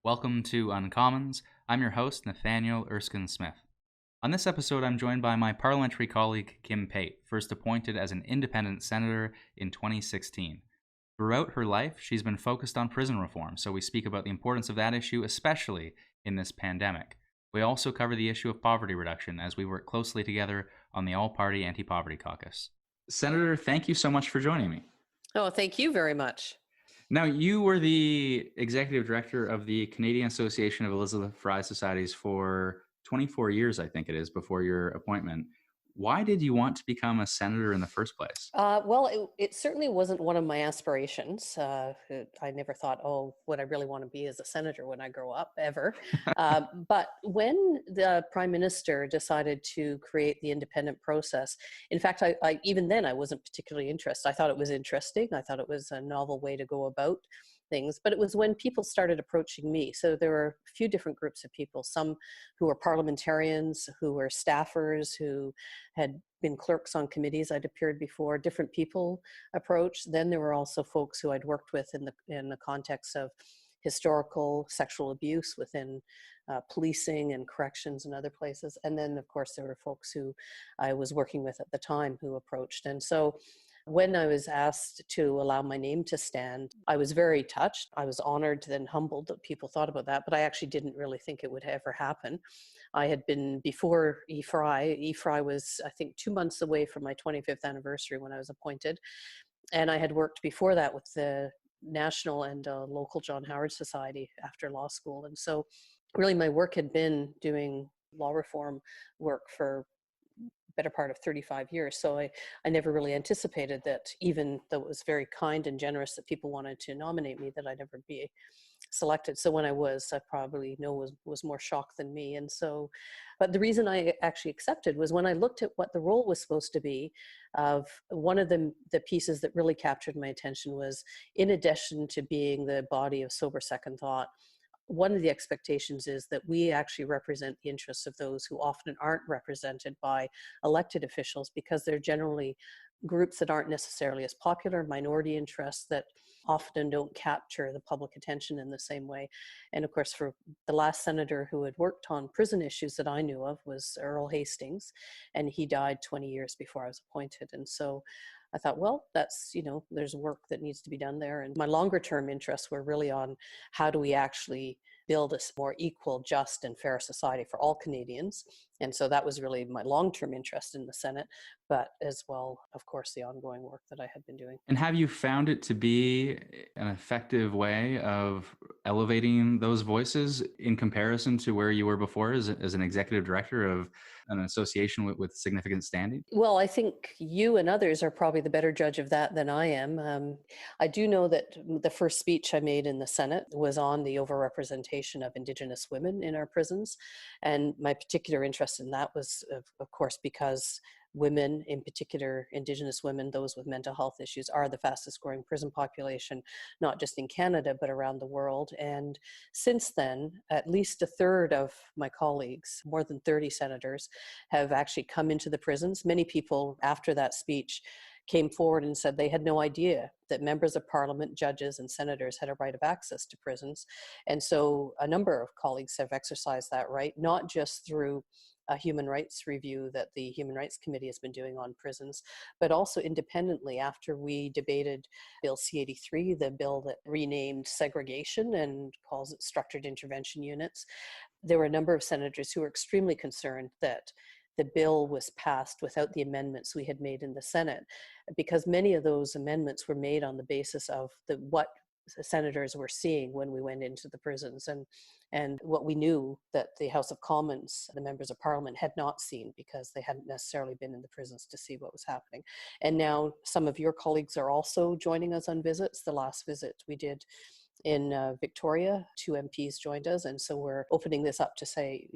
Welcome to Uncommons. I'm your host, Nathaniel Erskine-Smith. On this episode, I'm joined by my parliamentary colleague, Kim Pate, first appointed as an independent senator in 2016. Throughout her life, she's been focused on prison reform, so we speak about the importance of that issue, especially in this pandemic. We also cover the issue of poverty reduction as we work closely together on the All-Party Anti-Poverty Caucus. Senator, thank you so much for joining me. Oh, thank you very much. Now, you were the executive director of the Canadian Association of Elizabeth Fry Societies for 24 years, I think it is, before your appointment. Why did you want to become a senator in the first place? Well, it certainly wasn't one of my aspirations. I never thought, oh, what I really want to be is a senator when I grow up, ever. But when the Prime Minister decided to create the independent process, in fact, I even then I wasn't particularly interested. I thought it was interesting. I thought it was a novel way to go about things, but it was when people started approaching me. So there were a few different groups of people, some who were parliamentarians, who were staffers, who had been clerks on committees I'd appeared before. Different people approached. Then there were also folks who I'd worked with in the context of historical sexual abuse within policing and corrections and other places. And then, of course, there were folks who I was working with at the time who approached. And so when I was asked to allow my name to stand, I was very touched. I was honored, then humbled that people thought about that, but I actually didn't really think it would ever happen. I had been before EFRI. EFRI was, I think, 2 months away from my 25th anniversary when I was appointed. And I had worked before that with the national and local John Howard Society after law school. And so really my work had been doing law reform work for better part of 35 years. So I never really anticipated that, even though it was very kind and generous that people wanted to nominate me, that I'd ever be selected. So when I was, I probably know was more shocked than me. And so, but the reason I actually accepted was when I looked at what the role was supposed to be. Of one of the pieces that really captured my attention was, in addition to being the body of sober second thought, one of the expectations is that we actually represent the interests of those who often aren't represented by elected officials, because they're generally groups that aren't necessarily as popular, minority interests that often don't capture the public attention in the same way. And of course, for the last senator who had worked on prison issues that I knew of was Earl Hastings, and he died 20 years before I was appointed. And so I thought, well, that's, there's work that needs to be done there. And my longer term interests were really on how do we actually build a more equal, just, and fair society for all Canadians. And so that was really my long-term interest in the Senate, but as well, of course, the ongoing work that I had been doing. And have you found it to be an effective way of elevating those voices in comparison to where you were before as an executive director of an association with significant standing? Well, I think you and others are probably the better judge of that than I am. I do know that the first speech I made in the Senate was on the overrepresentation of Indigenous women in our prisons. And my particular interest in that was, of course, because women, in particular Indigenous women, those with mental health issues, are the fastest growing prison population, not just in Canada, but around the world. And since then, at least a third of my colleagues, more than 30 senators, have actually come into the prisons. Many people after that speech came forward and said they had no idea that members of parliament, judges, and senators had a right of access to prisons. And so a number of colleagues have exercised that right, not just through a human rights review that the Human Rights Committee has been doing on prisons, but also independently after we debated Bill C-83, the bill that renamed segregation and calls it structured intervention units. There were a number of senators who were extremely concerned that the bill was passed without the amendments we had made in the Senate, because many of those amendments were made on the basis of what senators were seeing when we went into the prisons, and what we knew that the House of Commons, the members of Parliament, had not seen because they hadn't necessarily been in the prisons to see what was happening. And now some of your colleagues are also joining us on visits. The last visit we did in Victoria, 2 MPs joined us. And so we're opening this up to say,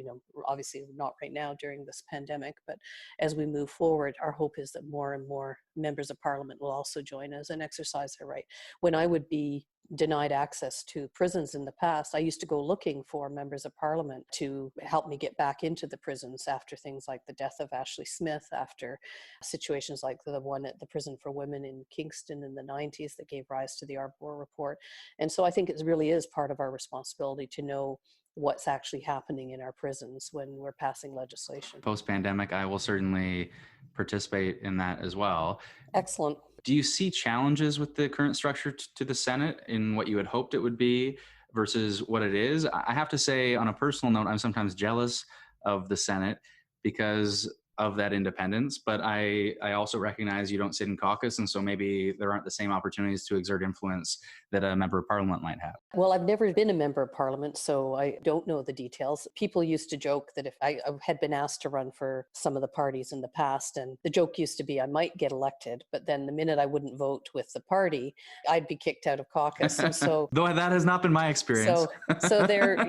obviously not right now during this pandemic, but as we move forward, our hope is that more and more members of Parliament will also join us and exercise their right. When I would be denied access to prisons in the past, I used to go looking for members of parliament to help me get back into the prisons after things like the death of Erskine-Smith, after situations like the one at the prison for women in Kingston in the 90s that gave rise to the Arbor Report. And so I think it really is part of our responsibility to know what's actually happening in our prisons when we're passing legislation. Post-pandemic, I will certainly participate in that as well. Excellent. Do you see challenges with the current structure to the Senate in what you had hoped it would be versus what it is? I have to say, on a personal note, I'm sometimes jealous of the Senate because of that independence, but I also recognize you don't sit in caucus, and so maybe there aren't the same opportunities to exert influence that a member of parliament might have. Well, I've never been a member of parliament, so I don't know the details. People used to joke that if I had been asked to run for some of the parties in the past, and the joke used to be I might get elected, but then the minute I wouldn't vote with the party, I'd be kicked out of caucus. And so, Though that has not been my experience. so there,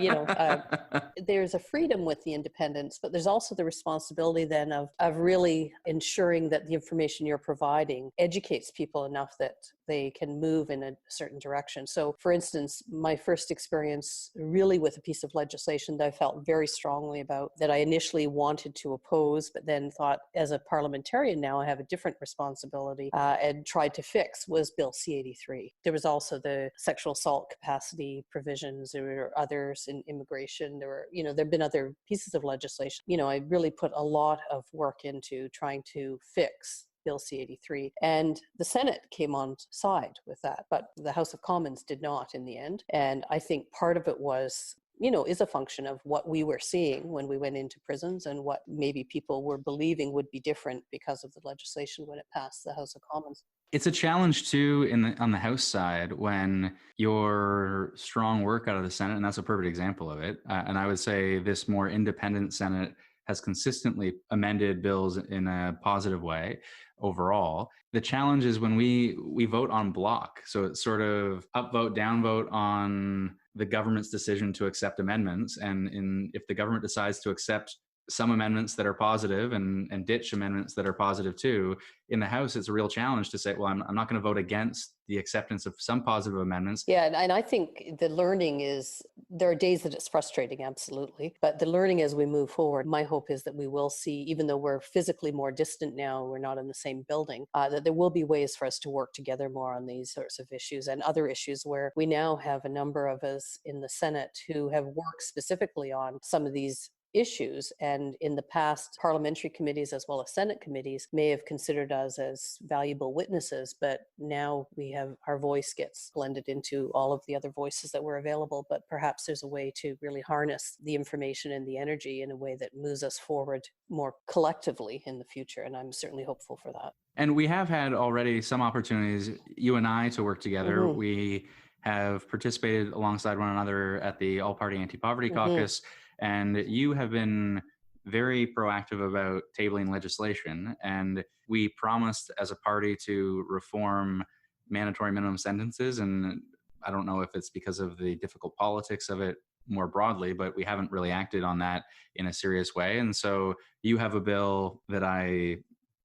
there's a freedom with the independence, but there's also the responsibility then of really ensuring that the information you're providing educates people enough that they can move in a certain direction. So, for instance, my first experience really with a piece of legislation that I felt very strongly about, that I initially wanted to oppose, but then thought as a parliamentarian now I have a different responsibility and tried to fix, was Bill C-83. There was also the sexual assault capacity provisions. There were others in immigration. There have been other pieces of legislation. I really put a lot of work into trying to fix Bill C-83. And the Senate came on side with that, but the House of Commons did not in the end. And I think part of it was, is a function of what we were seeing when we went into prisons and what maybe people were believing would be different because of the legislation when it passed the House of Commons. It's a challenge too on the House side when your strong work out of the Senate, and that's a perfect example of it. And I would say this more independent Senate has consistently amended bills in a positive way overall. The challenge is when we vote on block. So it's sort of upvote, downvote on the government's decision to accept amendments. And if the government decides to accept some amendments that are positive and ditch amendments that are positive too, in the House, it's a real challenge to say, well, I'm not going to vote against the acceptance of some positive amendments. Yeah, and I think the learning is, there are days that it's frustrating, absolutely. But the learning as we move forward, my hope is that we will see, even though we're physically more distant now, we're not in the same building, that there will be ways for us to work together more on these sorts of issues and other issues where we now have a number of us in the Senate who have worked specifically on some of these issues. And in the past, parliamentary committees as well as Senate committees may have considered us as valuable witnesses, but now our voice gets blended into all of the other voices that were available. But perhaps there's a way to really harness the information and the energy in a way that moves us forward more collectively in the future. And I'm certainly hopeful for that. And we have had already some opportunities, you and I, to work together. Mm-hmm. We have participated alongside one another at the All-Party Anti-Poverty Caucus, and you have been very proactive about tabling legislation. And we promised as a party to reform mandatory minimum sentences. And I don't know if it's because of the difficult politics of it more broadly, but we haven't really acted on that in a serious way. And so you have a bill that I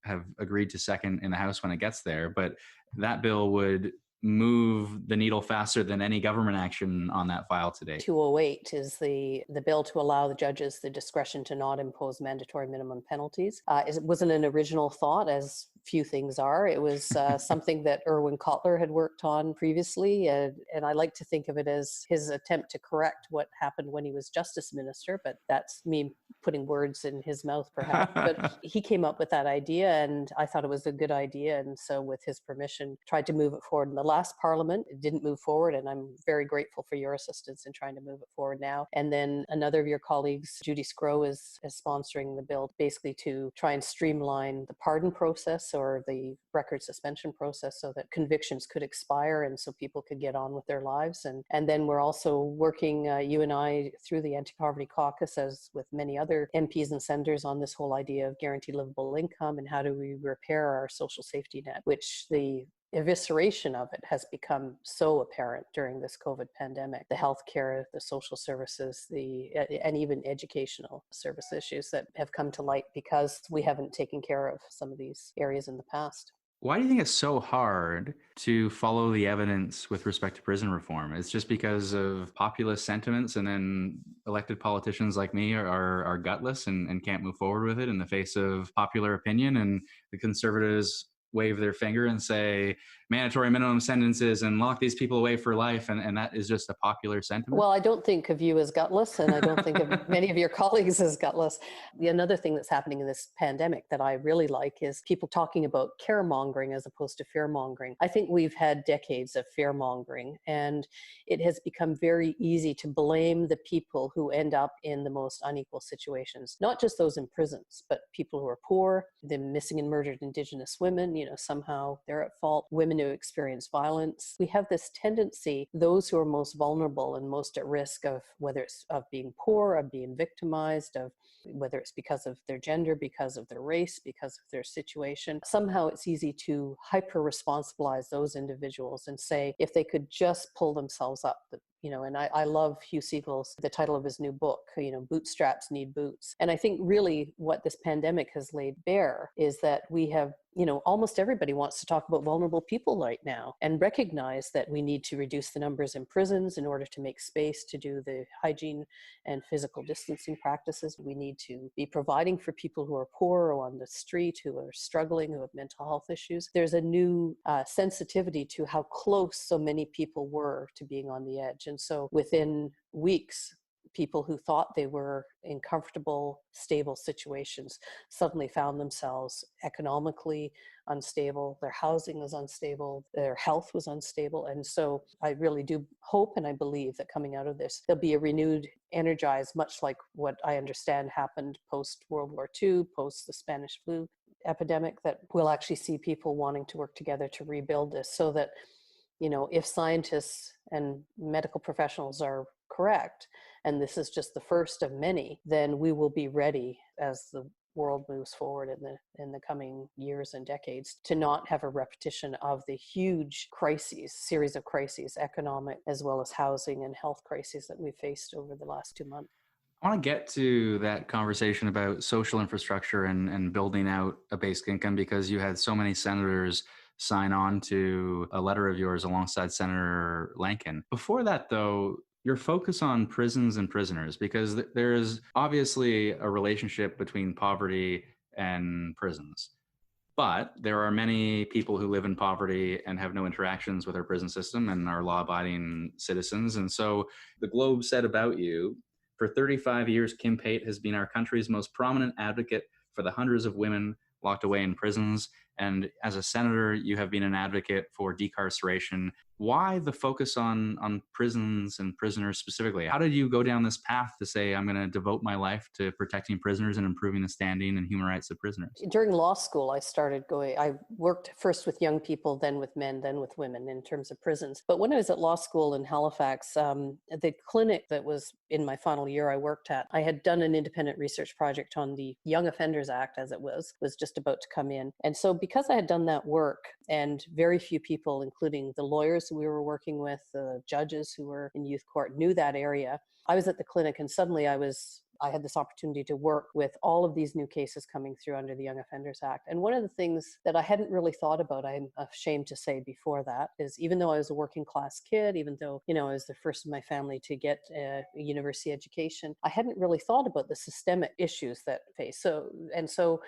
have agreed to second in the House when it gets there, but that bill would move the needle faster than any government action on that file today. 208 is the bill to allow the judges the discretion to not impose mandatory minimum penalties. It wasn't an original thought, as few things are. It was something that Irwin Cotler had worked on previously, and I like to think of it as his attempt to correct what happened when he was justice minister, but that's me putting words in his mouth perhaps. But he came up with that idea, and I thought it was a good idea, and so with his permission, tried to move it forward in the last parliament. It didn't move forward, and I'm very grateful for your assistance in trying to move it forward now. And then another of your colleagues, Judy Scrow, is sponsoring the bill basically to try and streamline the pardon process or the record suspension process so that convictions could expire and so people could get on with their lives. And then we're also working, you and I, through the Anti-Poverty Caucus, as with many other MPs and senators, on this whole idea of guaranteed livable income and how do we repair our social safety net, which the evisceration of it has become so apparent during this COVID pandemic. The healthcare, the social services, and even educational service issues that have come to light because we haven't taken care of some of these areas in the past. Why do you think it's so hard to follow the evidence with respect to prison reform? It's just because of populist sentiments, and then elected politicians like me are gutless and can't move forward with it in the face of popular opinion, and the conservatives wave their finger and say mandatory minimum sentences and lock these people away for life, and that is just a popular sentiment. Well, I don't think of you as gutless, and I don't think of many of your colleagues as gutless. Another thing that's happening in this pandemic that I really like is people talking about caremongering as opposed to fear-mongering. I think we've had decades of fear-mongering, and it has become very easy to blame the people who end up in the most unequal situations, not just those in prisons, but people who are poor, the missing and murdered Indigenous women, somehow they're at fault, women who experience violence. We have this tendency, those who are most vulnerable and most at risk of whether it's of being poor, of being victimized, of whether it's because of their gender, because of their race, because of their situation. Somehow it's easy to hyper responsibilize those individuals and say if they could just pull themselves up, and I love Hugh Siegel's, the title of his new book, Bootstraps Need Boots. And I think really what this pandemic has laid bare is that we have, almost everybody wants to talk about vulnerable people right now and recognize that we need to reduce the numbers in prisons in order to make space to do the hygiene and physical distancing practices. We need to be providing for people who are poor or on the street, who are struggling, who have mental health issues. There's a new sensitivity to how close so many people were to being on the edge. And so within weeks, people who thought they were in comfortable, stable situations suddenly found themselves economically unstable. Their housing was unstable. Their health was unstable. And so I really do hope and I believe that coming out of this, there'll be a renewed, energized, much like what I understand happened post-World War II, post the Spanish flu epidemic, that we'll actually see people wanting to work together to rebuild this so that, if scientists and medical professionals are correct, and this is just the first of many, then we will be ready as the world moves forward in the coming years and decades to not have a repetition of the huge series of crises, economic as well as housing and health crises that we've faced over the last 2 months. I want to get to that conversation about social infrastructure and building out a basic income, because you had so many senators sign on to a letter of yours alongside Senator Lankin. Before that, though, your focus on prisons and prisoners, because there is obviously a relationship between poverty and prisons. But there are many people who live in poverty and have no interactions with our prison system and are law abiding citizens. And so the Globe said about you, for 35 years, Kim Pate has been our country's most prominent advocate for the hundreds of women locked away in prisons. And as a senator, you have been an advocate for decarceration. Why the focus on prisons and prisoners specifically? How did you go down this path to say, I'm going to devote my life to protecting prisoners and improving the standing and human rights of prisoners? During law school, I worked first with young people, then with men, then with women in terms of prisons. But when I was at law school in Halifax, the clinic that was in my final year I worked at, I had done an independent research project on the Young Offenders Act, as it was just about to come in. And so because I had done that work, and very few people, including the lawyers we were working with, the judges who were in youth court, knew that area, I was at the clinic and suddenly I had this opportunity to work with all of these new cases coming through under the Young Offenders Act. And one of the things that I hadn't really thought about, I'm ashamed to say before that, is even though I was a working class kid, even though, I was the first in my family to get a university education, I hadn't really thought about the systemic issues that face. So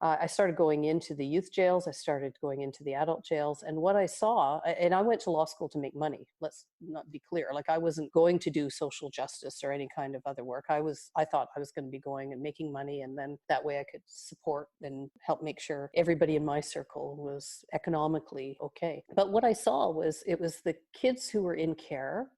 I started going into the youth jails. I started going into the adult jails. And what I saw, and I went to law school to make money. Let's not be clear. Like I wasn't going to do social justice or any kind of other work. I thought I was going to be going and making money. And then that way I could support and help make sure everybody in my circle was economically okay. But what I saw was it was the kids who were in care,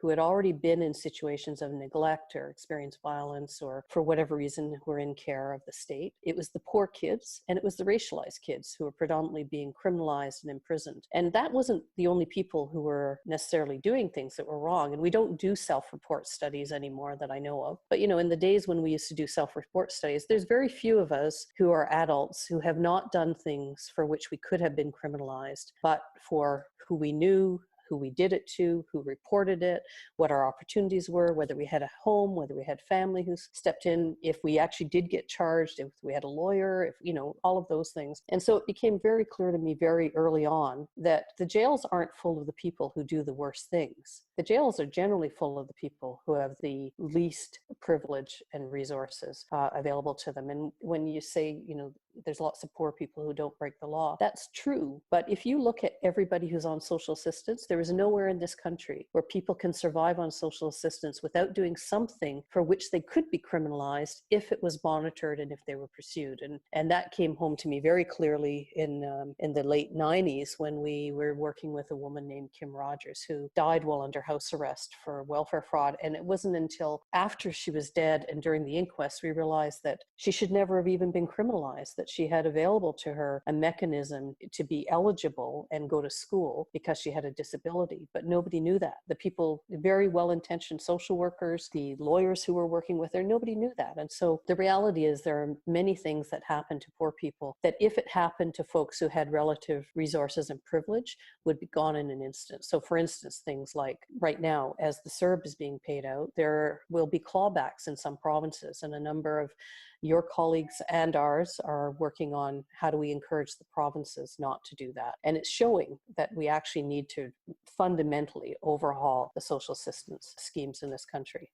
who had already been in situations of neglect or experienced violence or for whatever reason were in care of the state. It was the poor kids and it was the racialized kids who were predominantly being criminalized and imprisoned. And that wasn't the only people who were necessarily doing things that were wrong. And we don't do self-report studies anymore that I know of. But, in the days when we used to do self-report studies, there's very few of us who are adults who have not done things for which we could have been criminalized, but for who we knew, who we did it to, who reported it, what our opportunities were, whether we had a home, whether we had family who stepped in, if we actually did get charged, if we had a lawyer, if, all of those things. And so it became very clear to me very early on that the jails aren't full of the people who do the worst things. The jails are generally full of the people who have the least privilege and resources available to them. And when you say, there's lots of poor people who don't break the law, that's true. But if you look at everybody who's on social assistance, there is nowhere in this country where people can survive on social assistance without doing something for which they could be criminalized if it was monitored and if they were pursued. And that came home to me very clearly in the late 90s when we were working with a woman named Kim Rogers who died while under house arrest for welfare fraud. And it wasn't until after she was dead and during the inquest we realized that she should never have even been criminalized, that she had available to her a mechanism to be eligible and go to school because she had a disability. But nobody knew that. The people, very well-intentioned social workers, the lawyers who were working with her, nobody knew that. And so the reality is there are many things that happen to poor people that if it happened to folks who had relative resources and privilege would be gone in an instant. So for instance, things like right now, as the CERB is being paid out, there will be clawbacks in some provinces, and a number of your colleagues and ours are working on how do we encourage the provinces not to do that. And it's showing that we actually need to fundamentally overhaul the social assistance schemes in this country.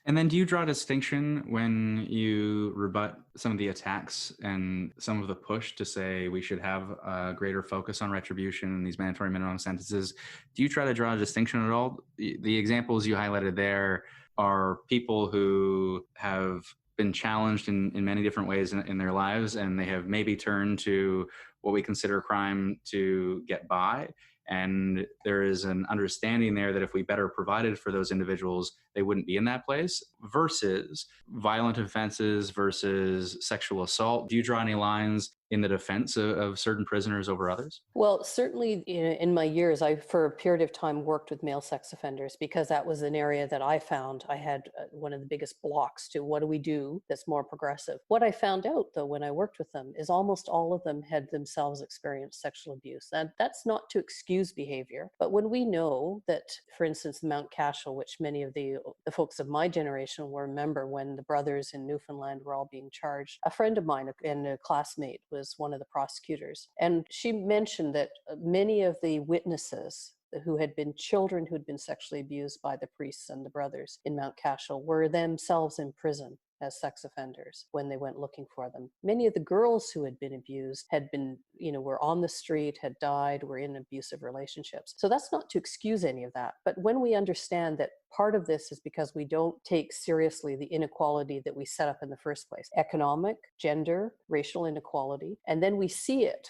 And then do you draw a distinction when you rebut some of the attacks and some of the push to say we should have a greater focus on retribution and these mandatory minimum sentences? Do you try to draw a distinction at all? The examples you highlighted there are people who have been challenged in many different ways in their lives, and they have maybe turned to what we consider crime to get by. And there is an understanding there that if we better provided for those individuals, they wouldn't be in that place, versus violent offenses versus sexual assault. Do you draw any lines in the defense of certain prisoners over others? Well, certainly in my years, I, for a period of time, worked with male sex offenders because that was an area that I found I had one of the biggest blocks to what do we do that's more progressive. What I found out, though, when I worked with them is almost all of them had themselves experienced sexual abuse. And that's not to excuse behavior, but when we know that, for instance, Mount Cashel, which many of the folks of my generation will remember when the brothers in Newfoundland were all being charged, a friend of mine and a classmate was one of the prosecutors. And she mentioned that many of the witnesses who had been children who had been sexually abused by the priests and the brothers in Mount Cashel were themselves in prison as sex offenders when they went looking for them. Many of the girls who had been abused had been, were on the street, had died, were in abusive relationships. So that's not to excuse any of that. But when we understand that part of this is because we don't take seriously the inequality that we set up in the first place, economic, gender, racial inequality, and then we see it,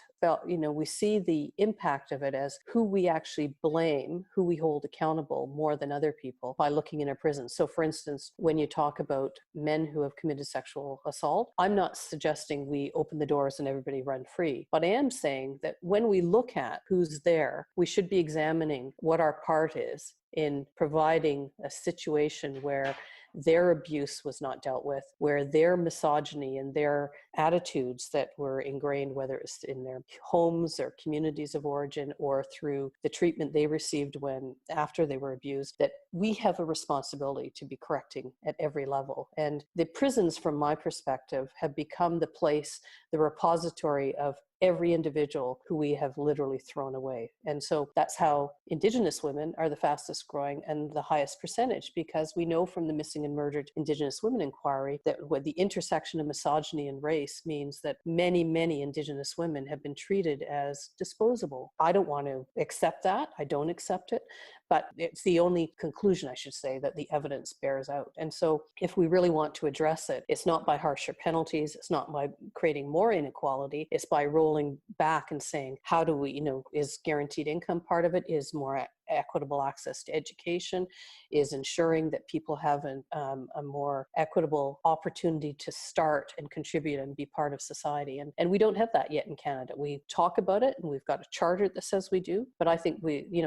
we see the impact of it as who we actually blame, who we hold accountable more than other people by looking in our prisons. So for instance, when you talk about men who have committed sexual assault, I'm not suggesting we open the doors and everybody run free, but I am saying that when we look at who's there, we should be examining what our part is in providing a situation where their abuse was not dealt with, where their misogyny and their attitudes that were ingrained, whether it's in their homes or communities of origin or through the treatment they received after they were abused, that we have a responsibility to be correcting at every level. And the prisons, from my perspective, have become the place, the repository of every individual who we have literally thrown away. And so that's how Indigenous women are the fastest growing and the highest percentage, because we know from the Missing and Murdered Indigenous Women Inquiry that what the intersection of misogyny and race means that many, many Indigenous women have been treated as disposable. I don't want to accept that. I don't accept it. But it's the only conclusion, I should say, that the evidence bears out. And so if we really want to address it, it's not by harsher penalties, it's not by creating more inequality, it's by rolling back and saying, how do we, is guaranteed income part of it? Is more equitable access to education? Is ensuring that people have a more equitable opportunity to start and contribute and be part of society? And we don't have that yet in Canada. We talk about it and we've got a charter that says we do, but I think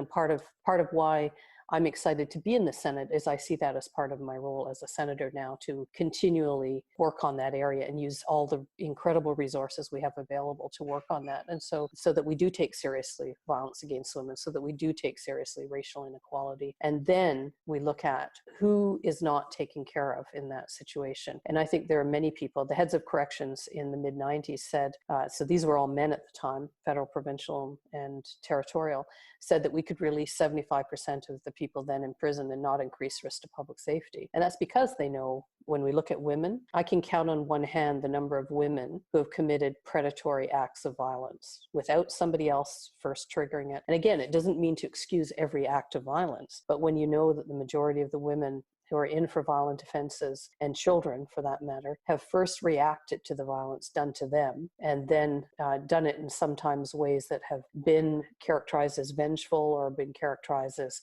part of why I'm excited to be in the Senate, as I see that as part of my role as a senator now, to continually work on that area and use all the incredible resources we have available to work on that. And so that we do take seriously violence against women, so that we do take seriously racial inequality. And then we look at who is not taken care of in that situation. And I think there are many people, the heads of corrections in the mid-90s said, so these were all men at the time, federal, provincial, and territorial, said that we could release 75% of the people then in prison and not increase risk to public safety. And that's because they know, when we look at women, I can count on one hand the number of women who have committed predatory acts of violence without somebody else first triggering it. And again, it doesn't mean to excuse every act of violence, but when you know that the majority of the women who are in for violent offenses, and children for that matter, have first reacted to the violence done to them, and then done it in sometimes ways that have been characterized as vengeful or been characterized as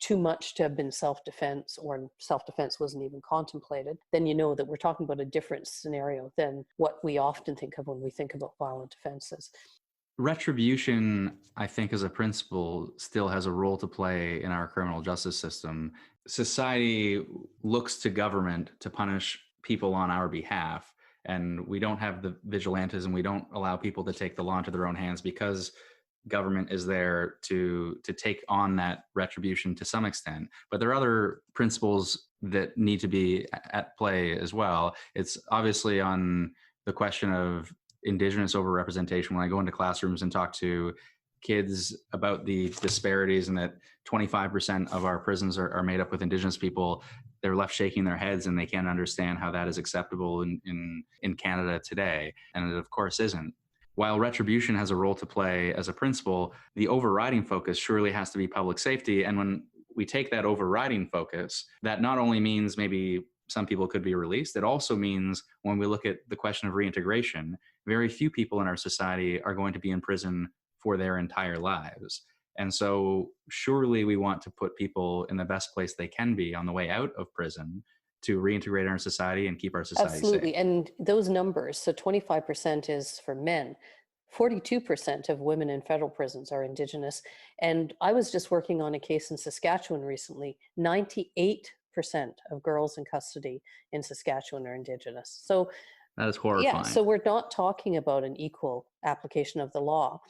too much to have been self-defense, or self-defense wasn't even contemplated, then you know that we're talking about a different scenario than what we often think of when we think about violent offenses. Retribution, I think, as a principle, still has a role to play in our criminal justice system. Society looks to government to punish people on our behalf, and we don't have the vigilantism. We don't allow people to take the law into their own hands because government is there to take on that retribution to some extent. But there are other principles that need to be at play as well. It's obviously on the question of Indigenous overrepresentation. When I go into classrooms and talk to kids about the disparities and that 25% of our prisons are made up with Indigenous people, they're left shaking their heads and they can't understand how that is acceptable in Canada today. And it of course isn't. While retribution has a role to play as a principle, the overriding focus surely has to be public safety. And when we take that overriding focus, that not only means maybe some people could be released, it also means when we look at the question of reintegration, very few people in our society are going to be in prison for their entire lives. And so surely we want to put people in the best place they can be on the way out of prison to reintegrate in our society and keep our society Absolutely. safe. And those numbers, so 25% is for men. 42% of women in federal prisons are Indigenous. And I was just working on a case in Saskatchewan recently. 98% of girls in custody in Saskatchewan are Indigenous. So That is yeah, horrifying. so we're not talking about an equal application of the law.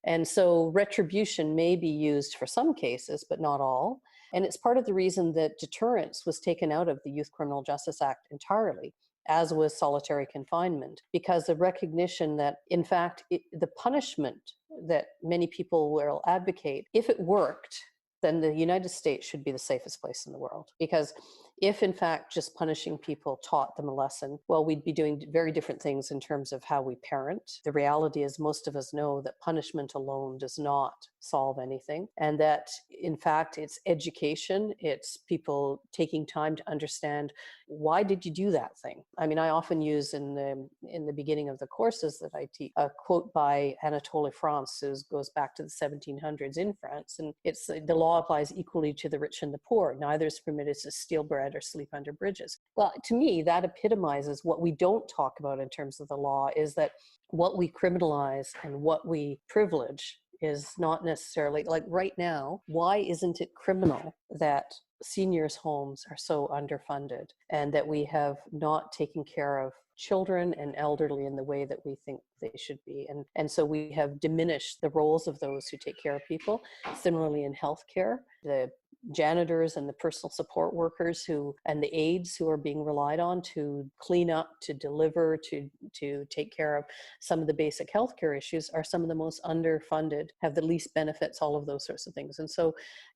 And so retribution may be used for some cases, but not all. And it's part of the reason that deterrence was taken out of the Youth Criminal Justice Act entirely, as was solitary confinement, because the recognition that, in fact, the punishment that many people will advocate, if it worked, then the United States should be the safest place in the world. Because if, in fact, just punishing people taught them a lesson, well, we'd be doing very different things in terms of how we parent. The reality is most of us know that punishment alone does not solve anything, and that, in fact, it's education, it's people taking time to understand, why did you do that thing? I mean, I often use in the beginning of the courses that I teach a quote by Anatole France, who goes back to the 1700s in France, and it's the law applies equally to the rich and the poor. Neither is permitted to steal bread or sleep under bridges. Well, to me, that epitomizes what we don't talk about in terms of the law, is that what we criminalize and what we privilege is not necessarily, like right now, why isn't it criminal that seniors' homes are so underfunded and that we have not taken care of children and elderly in the way that we think they should be? And so we have diminished the roles of those who take care of people. Similarly in healthcare, the janitors and the personal support workers and the aides who are being relied on to clean up, to deliver, to take care of some of the basic healthcare issues are some of the most underfunded, have the least benefits, all of those sorts of things. And so,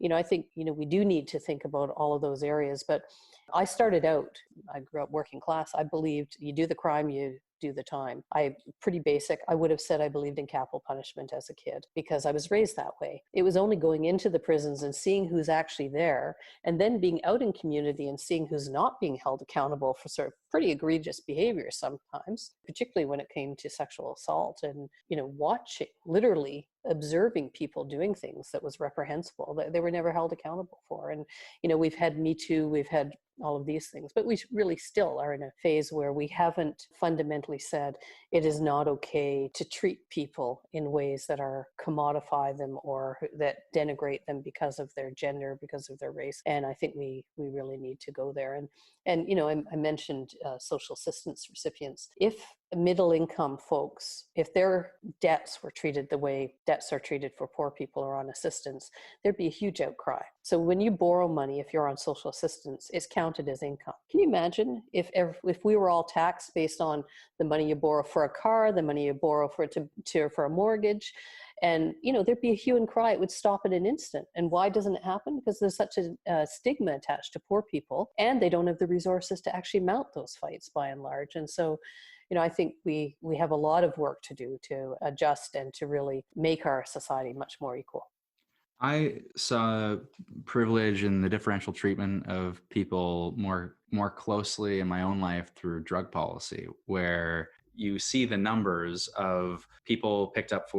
I think, we do need to think about all of those areas. But I started out, I grew up working class. I believed you do the crime, you do the time. Pretty basic. I would have said I believed in capital punishment as a kid because I was raised that way. It was only going into the prisons and seeing who's actually there, and then being out in community and seeing who's not being held accountable for sort of pretty egregious behavior sometimes, particularly when it came to sexual assault, and, watching, literally observing people doing things that was reprehensible that they were never held accountable for. And, we've had Me Too, we've had all of these things, but we really still are in a phase where we haven't fundamentally said it is not okay to treat people in ways that are commodify them or that denigrate them because of their gender, because of their race. And I think we really need to go there. And I mentioned social assistance recipients. If middle income folks, if their debts were treated the way debts are treated for poor people or on assistance, there'd be a huge outcry. So when you borrow money, if you're on social assistance, it's counted as income. Can you imagine if we were all taxed based on the money you borrow for a car, the money you borrow for a mortgage? And, there'd be a hue and cry. It would stop in an instant. And why doesn't it happen? Because there's such a stigma attached to poor people, and they don't have the resources to actually mount those fights by and large. And so, I think we have a lot of work to do to adjust and to really make our society much more equal. I saw privilege in the differential treatment of people more closely in my own life through drug policy, where you see the numbers of people picked up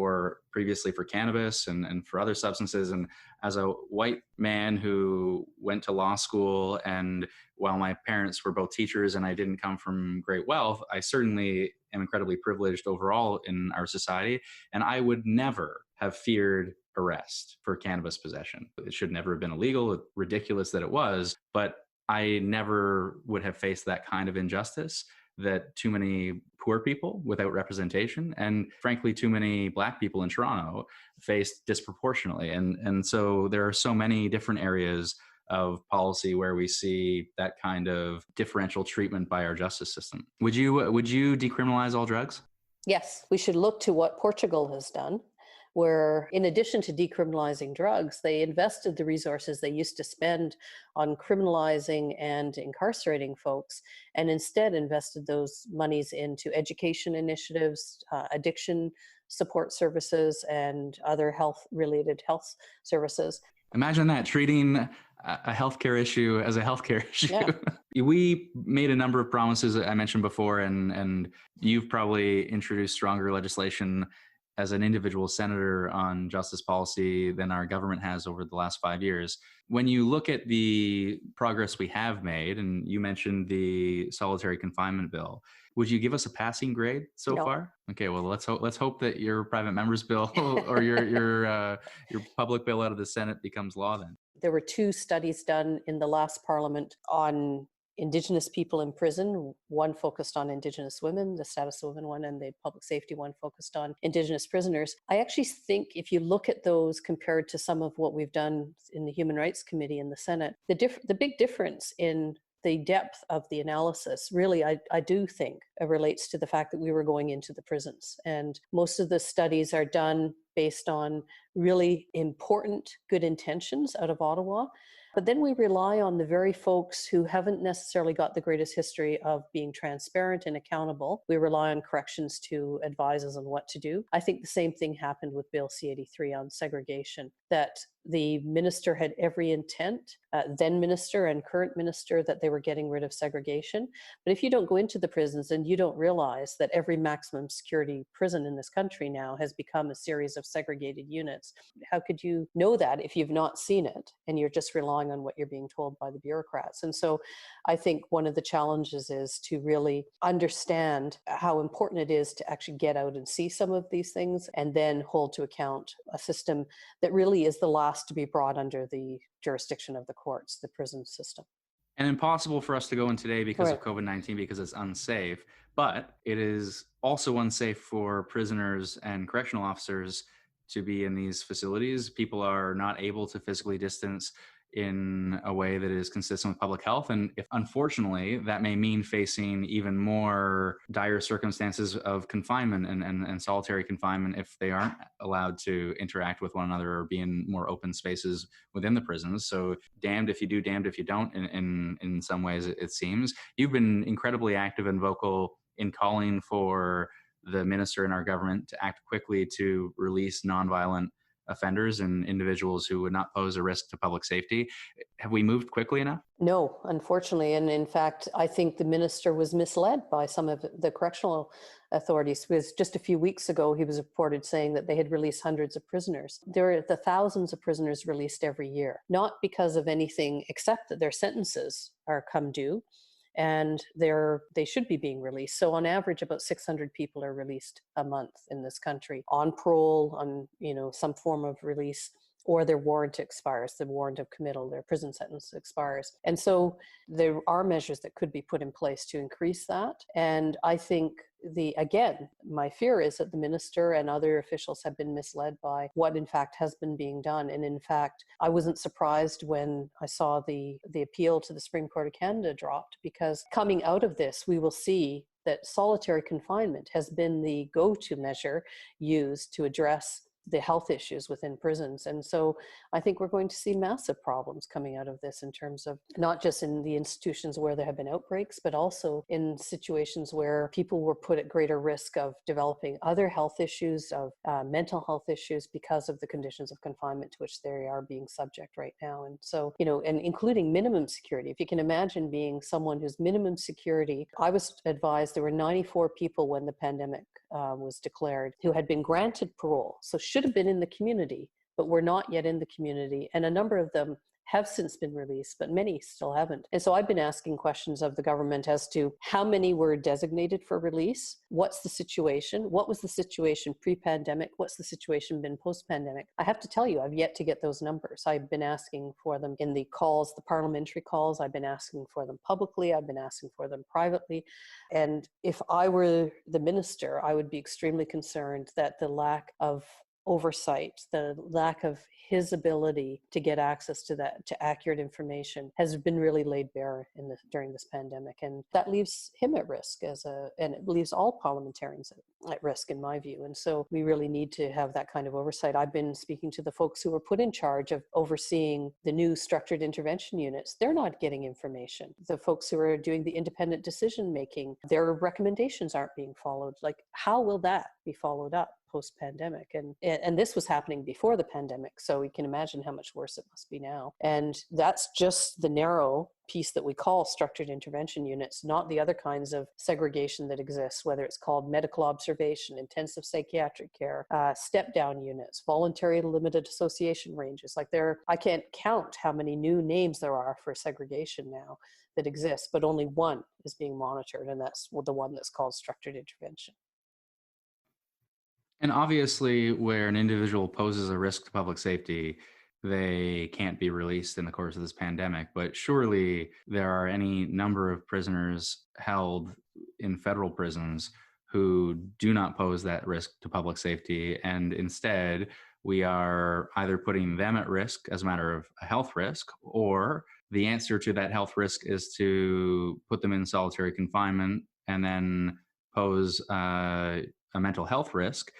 previously for cannabis and for other substances. And as a white man who went to law school, and while my parents were both teachers and I didn't come from great wealth, I certainly am incredibly privileged overall in our society. And I would never have feared arrest for cannabis possession. It should never have been illegal. Ridiculous that it was, but I never would have faced that kind of injustice that too many poor people without representation, and frankly, too many Black people in Toronto faced disproportionately. And so there are so many different areas of policy where we see that kind of differential treatment by our justice system. Would you decriminalize all drugs? Yes, we should look to what Portugal has done, where in addition to decriminalizing drugs, they invested the resources they used to spend on criminalizing and incarcerating folks, and instead invested those monies into education initiatives, addiction support services, and other health-related health services. Imagine that, treating a healthcare issue as a healthcare issue. Yeah. We made a number of promises I mentioned before, and you've probably introduced stronger legislation as an individual senator on justice policy than our government has over the last 5 years. When you look at the progress we have made, and you mentioned the solitary confinement bill, would you give us a passing grade so No. far? Okay, well, let's hope that your private member's bill or your public bill out of the Senate becomes law then. There were 2 studies done in the last parliament on Indigenous people in prison. One focused on Indigenous women, the status of women one, and the public safety one focused on Indigenous prisoners. I actually think if you look at those compared to some of what we've done in the Human Rights Committee in the Senate, the big difference in the depth of the analysis really, I do think, relates to the fact that we were going into the prisons. And most of the studies are done based on really important good intentions out of Ottawa. But then we rely on the very folks who haven't necessarily got the greatest history of being transparent and accountable. We rely on corrections to advise us on what to do. I think the same thing happened with Bill C-83 on segregation, that the minister had every intent, then minister and current minister, that they were getting rid of segregation. But if you don't go into the prisons and you don't realize that every maximum security prison in this country now has become a series of segregated units, how could you know that if you've not seen it and you're just relying on what you're being told by the bureaucrats? And so I think one of the challenges is to really understand how important it is to actually get out and see some of these things, and then hold to account a system that really is the last to be brought under the jurisdiction of the courts, the prison system. And impossible for us to go in today because Right. of COVID-19, because it's unsafe. But it is also unsafe for prisoners and correctional officers to be in these facilities. People are not able to physically distance in a way that is consistent with public health. And if, unfortunately, that may mean facing even more dire circumstances of confinement and solitary confinement if they aren't allowed to interact with one another or be in more open spaces within the prisons. So damned if you do, damned if you don't, in some ways, it seems. You've been incredibly active and vocal in calling for the minister in our government to act quickly to release nonviolent offenders and individuals who would not pose a risk to public safety. Have we moved quickly enough? No, unfortunately. And in fact, I think the minister was misled by some of the correctional authorities, because just a few weeks ago, he was reported saying that they had released hundreds of prisoners. There are the thousands of prisoners released every year, not because of anything except that their sentences are come due and they should be being released. So on average, about 600 people are released a month in this country on parole, on some form of release, or their warrant expires, the warrant of committal, their prison sentence expires. And so there are measures that could be put in place to increase that. And I think again, my fear is that the minister and other officials have been misled by what in fact has been being done. And in fact, I wasn't surprised when I saw the appeal to the Supreme Court of Canada dropped, because coming out of this, we will see that solitary confinement has been the go-to measure used to address the health issues within prisons. And so I think we're going to see massive problems coming out of this, in terms of not just in the institutions where there have been outbreaks, but also in situations where people were put at greater risk of developing other health issues, of mental health issues, because of the conditions of confinement to which they are being subject right now. And so, and including minimum security. If you can imagine being someone whose minimum security, I was advised there were 94 people when the pandemic was declared who had been granted parole, so should have been in the community, but were not yet in the community. And a number of them have since been released, but many still haven't. And so I've been asking questions of the government as to how many were designated for release, what's the situation, what was the situation pre-pandemic, what's the situation been post-pandemic. I have to tell you, I've yet to get those numbers. I've been asking for them in the calls, the parliamentary calls. I've been asking for them publicly. I've been asking for them privately. And if I were the minister, I would be extremely concerned that the lack of oversight, the lack of his ability to get access to accurate information, has been really laid bare during this pandemic. And that leaves him at risk and it leaves all parliamentarians at risk, in my view. And so we really need to have that kind of oversight. I've been speaking to the folks who were put in charge of overseeing the new structured intervention units. They're not getting information. The folks who are doing the independent decision making, their recommendations aren't being followed. Like, how will that be followed up post-pandemic? And this was happening before the pandemic, so we can imagine how much worse it must be now. And that's just the narrow piece that we call structured intervention units, not the other kinds of segregation that exists, whether it's called medical observation, intensive psychiatric care, step-down units, voluntary limited association ranges. I can't count how many new names there are for segregation now that exists, but only one is being monitored, and that's the one that's called structured intervention. And obviously, where an individual poses a risk to public safety, they can't be released in the course of this pandemic. But surely there are any number of prisoners held in federal prisons who do not pose that risk to public safety. And instead, we are either putting them at risk as a matter of a health risk, or the answer to that health risk is to put them in solitary confinement and then pose a mental health risk.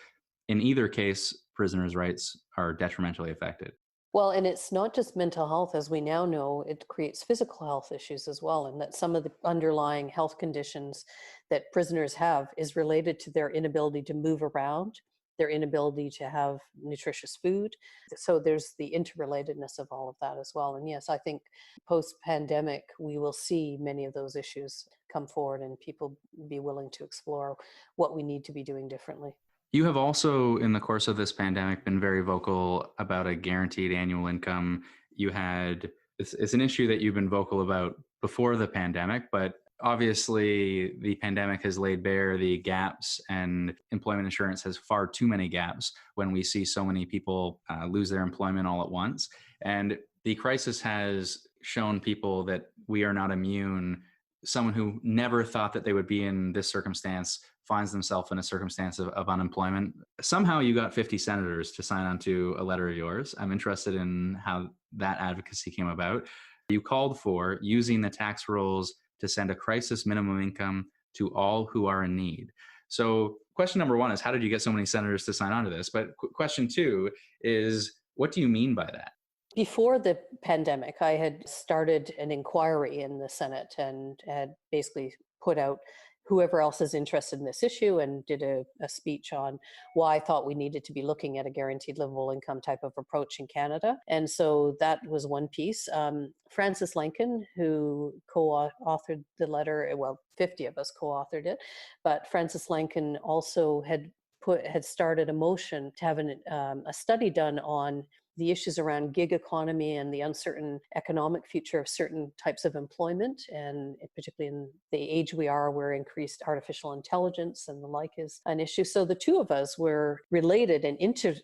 In either case, prisoners' rights are detrimentally affected. Well, and it's not just mental health. As we now know, it creates physical health issues as well, and that some of the underlying health conditions that prisoners have is related to their inability to move around, their inability to have nutritious food. So there's the interrelatedness of all of that as well. And yes, I think post-pandemic, we will see many of those issues come forward and people be willing to explore what we need to be doing differently. You have also, in the course of this pandemic, been very vocal about a guaranteed annual income. It's an issue that you've been vocal about before the pandemic, but obviously the pandemic has laid bare the gaps, and employment insurance has far too many gaps when we see so many people lose their employment all at once. And the crisis has shown people that we are not immune. Someone who never thought that they would be in this circumstance finds themselves in a circumstance of unemployment. Somehow you got 50 senators to sign on to a letter of yours. I'm interested in how that advocacy came about. You called for using the tax rolls to send a crisis minimum income to all who are in need. So question number one is, how did you get so many senators to sign on to this? But question two is, what do you mean by that? Before the pandemic, I had started an inquiry in the Senate and had basically put out whoever else is interested in this issue, and did a speech on why I thought we needed to be looking at a guaranteed livable income type of approach in Canada. And so that was one piece. Francis Lincoln, who co-authored the letter, well, 50 of us co-authored it, but Francis Lincoln also had started a motion to have a study done on the issues around gig economy and the uncertain economic future of certain types of employment, and particularly in the age we are, where increased artificial intelligence and the like is an issue. So the two of us were related and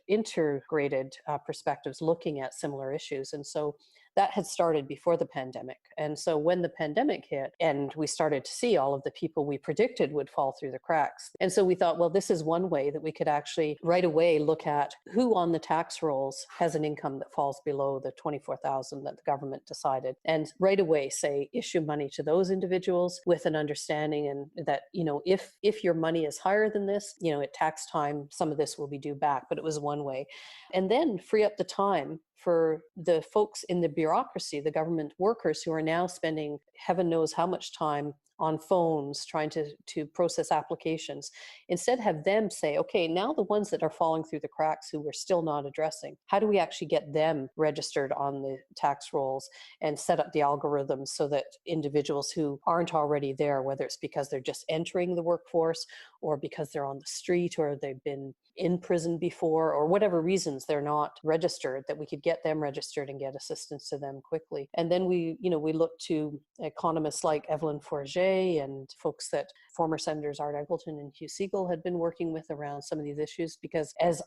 integrated perspectives looking at similar issues. And so that had started before the pandemic. And so when the pandemic hit and we started to see all of the people we predicted would fall through the cracks. And so we thought, well, this is one way that we could actually right away look at who on the tax rolls has an income that falls below the 24,000 that the government decided. And right away say, issue money to those individuals with an understanding, and that, if your money is higher than this, at tax time, some of this will be due back. But it was one way. And then free up the time for the folks in the bureaucracy, the government workers who are now spending heaven knows how much time on phones trying to process applications. Instead, have them say, okay, now the ones that are falling through the cracks who we're still not addressing, how do we actually get them registered on the tax rolls and set up the algorithms so that individuals who aren't already there, whether it's because they're just entering the workforce or because they're on the street or they've been in prison before, or whatever reasons they're not registered, that we could get them registered and get assistance to them quickly. And then we look to economists like Evelyn Forget and folks that former Senators Art Eggleton and Hugh Segal had been working with around some of these issues, because as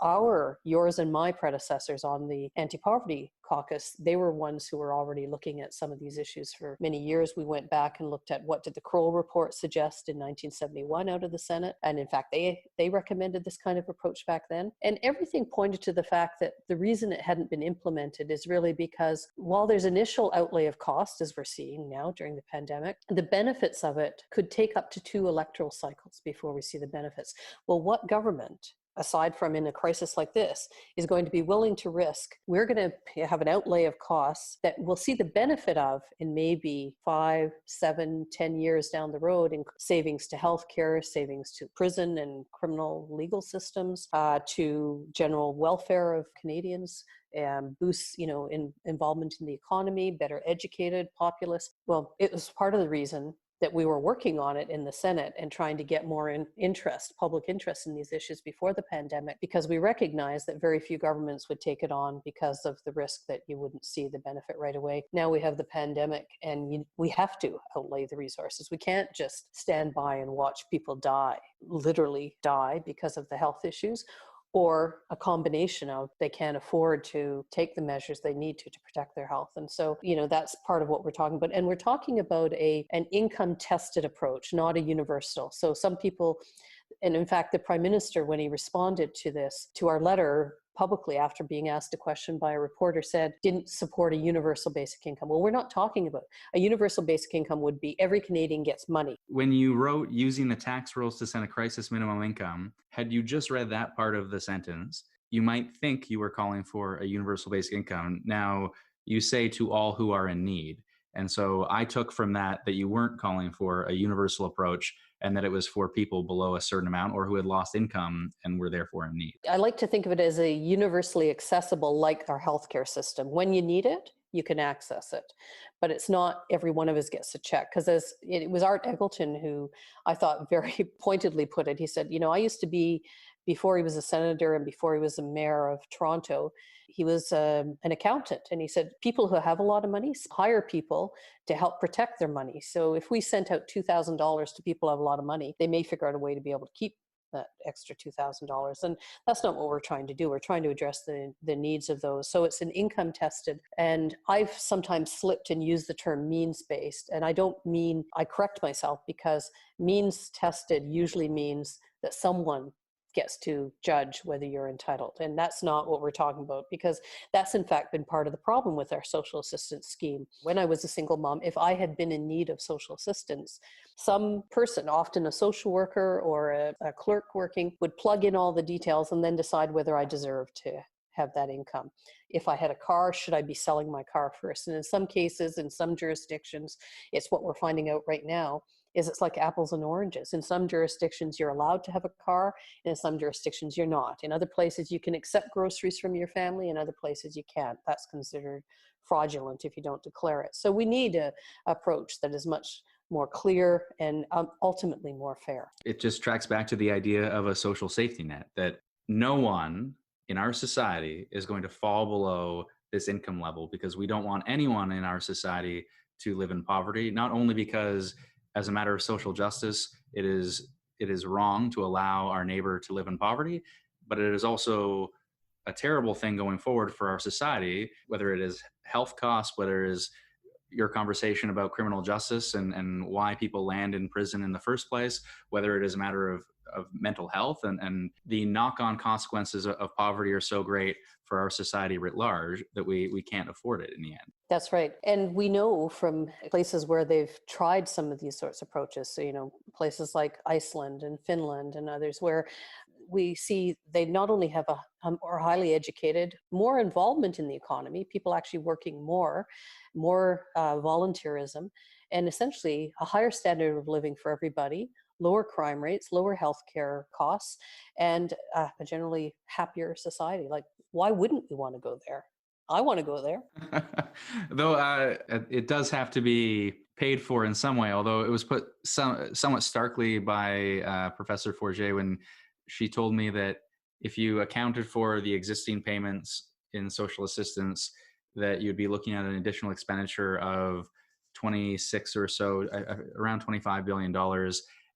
yours and my predecessors on the anti-poverty caucus, they were ones who were already looking at some of these issues for many years. We went back and looked at what did the Kroll report suggest in 1971 out of the Senate. And in fact, they recommended this kind of approach back then. And everything pointed to the fact that the reason it hadn't been implemented is really because while there's initial outlay of cost, as we're seeing now during the pandemic, the benefits of it could take up to 2 electoral cycles before we see the benefits. Well, what government, aside from in a crisis like this, is going to be willing to risk? We're going to have an outlay of costs that we'll see the benefit of in maybe 5, 7, 10 years down the road, in savings to healthcare, savings to prison and criminal legal systems, to general welfare of Canadians, boosts, involvement in the economy, better educated populace. Well, it was part of the reason that we were working on it in the Senate and trying to get more public interest in these issues before the pandemic, because we recognized that very few governments would take it on because of the risk that you wouldn't see the benefit right away. Now we have the pandemic, and we have to outlay the resources. We can't just stand by and watch people literally die because of the health issues, or a combination of they can't afford to take the measures they need to protect their health. And so, that's part of what we're talking about. And we're talking about an income-tested approach, not a universal. So some people, and in fact, the Prime Minister, when he responded to our letter publicly after being asked a question by a reporter, said didn't support a universal basic income. Well, we're not talking about a universal basic income. Would be every Canadian gets money. When you wrote using the tax rolls to set a crisis minimum income, had you just read that part of the sentence, you might think you were calling for a universal basic income. Now you say to all who are in need. And so I took from that you weren't calling for a universal approach, and that it was for people below a certain amount or who had lost income and were therefore in need. I like to think of it as a universally accessible, like our healthcare system. When you need it, you can access it. But it's not every one of us gets a check, because it was Art Eggleton who I thought very pointedly put it. He said, I used to be, before he was a senator and before he was a mayor of Toronto, he was an accountant. And he said, people who have a lot of money hire people to help protect their money. So if we sent out $2,000 to people who have a lot of money, they may figure out a way to be able to keep that extra $2,000. And that's not what we're trying to do. We're trying to address the needs of those. So it's an income tested. And I've sometimes slipped and used the term means-based. And I correct myself, because means tested usually means that someone gets to judge whether you're entitled. And that's not what we're talking about, because that's in fact been part of the problem with our social assistance scheme. When I was a single mom, if I had been in need of social assistance, some person, often a social worker or a clerk working, would plug in all the details and then decide whether I deserved to have that income. If I had a car, should I be selling my car first? And in some cases, in some jurisdictions, it's what we're finding out right now, is it's like apples and oranges. In some jurisdictions, you're allowed to have a car, and in some jurisdictions, you're not. In other places, you can accept groceries from your family, in other places, you can't. That's considered fraudulent if you don't declare it. So we need an approach that is much more clear and ultimately more fair. It just tracks back to the idea of a social safety net, that no one in our society is going to fall below this income level, because we don't want anyone in our society to live in poverty, not only because as a matter of social justice, it is wrong to allow our neighbor to live in poverty, but it is also a terrible thing going forward for our society, whether it is health costs, whether it is your conversation about criminal justice and why people land in prison in the first place, whether it is a matter of mental health, and the knock-on consequences of poverty are so great for our society writ large that we can't afford it in the end. That's right. And we know from places where they've tried some of these sorts of approaches, so, places like Iceland and Finland and others, where we see they not only have a are highly educated, more involvement in the economy, people actually working more volunteerism, and essentially a higher standard of living for everybody, lower crime rates, lower healthcare costs, and a generally happier society. Like, why wouldn't we want to go there? I want to go there. Though it does have to be paid for in some way, although it was put somewhat starkly by Professor Forget when she told me that if you accounted for the existing payments in social assistance, that you'd be looking at an additional expenditure of 26 or so, around $25 billion.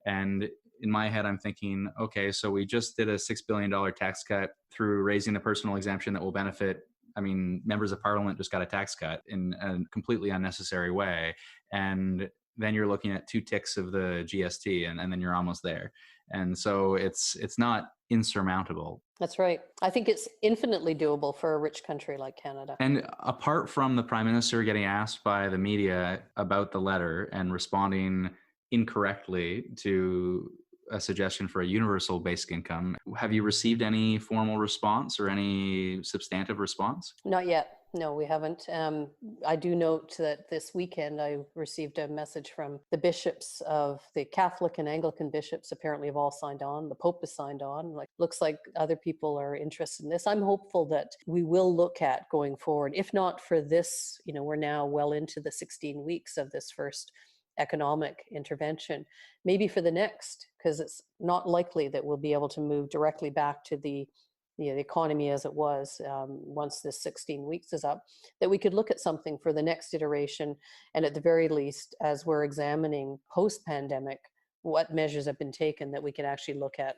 And in my head, I'm thinking, okay, so we just did a $6 billion tax cut through raising the personal exemption that will benefit. I mean, members of parliament just got a tax cut in a completely unnecessary way. And then you're looking at 2 ticks of the GST, and then you're almost there. And so it's not insurmountable. That's right. I think it's infinitely doable for a rich country like Canada. And apart from the Prime Minister getting asked by the media about the letter and responding incorrectly to a suggestion for a universal basic income, have you received any formal response or any substantive response? Not yet. No, we haven't. I do note that this weekend I received a message from the bishops of the Catholic and Anglican bishops. Apparently, have all signed on. The Pope has signed on. Like, looks like other people are interested in this. I'm hopeful that we will look at going forward. If not for this, we're now well into the 16 weeks of this first economic intervention. Maybe for the next, because it's not likely that we'll be able to move directly back to the economy as it was once this 16 weeks is up, that we could look at something for the next iteration. And at the very least, as we're examining post-pandemic, what measures have been taken, that we can actually look at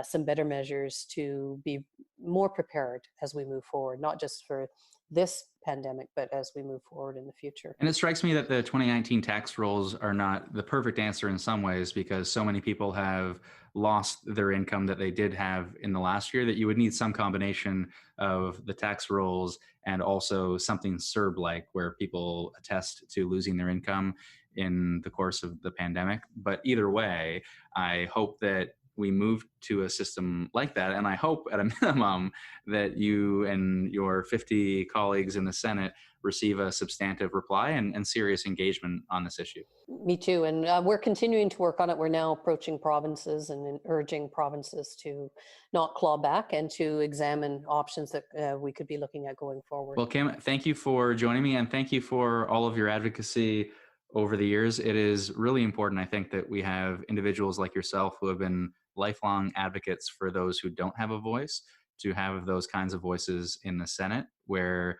some better measures to be more prepared as we move forward, not just for this pandemic, but as we move forward in the future. And it strikes me that the 2019 tax rolls are not the perfect answer in some ways, because so many people have lost their income that they did have in the last year, that you would need some combination of the tax rolls and also something CERB-like, where people attest to losing their income in the course of the pandemic. But either way, I hope that we move to a system like that. And I hope at a minimum that you and your 50 colleagues in the Senate receive a substantive reply and serious engagement on this issue. Me too. And we're continuing to work on it. We're now approaching provinces and urging provinces to not claw back and to examine options that we could be looking at going forward. Well, Kim, thank you for joining me, and thank you for all of your advocacy over the years. It is really important, I think, that we have individuals like yourself who have been lifelong advocates for those who don't have a voice, to have those kinds of voices in the Senate, where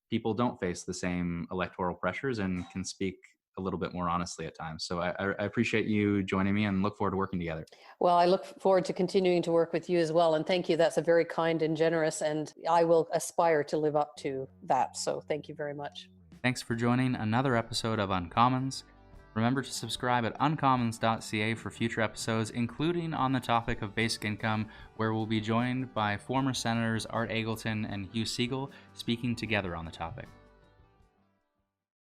people don't face the same electoral pressures and can speak a little bit more honestly at times. So I appreciate you joining me and look forward to working together. Well, I look forward to continuing to work with you as well. And thank you. That's a very kind and generous, and I will aspire to live up to that. So thank you very much. Thanks for joining another episode of Uncommons. Remember to subscribe at uncommons.ca for future episodes, including on the topic of basic income, where we'll be joined by former Senators Art Eggleton and Hugh Segal speaking together on the topic.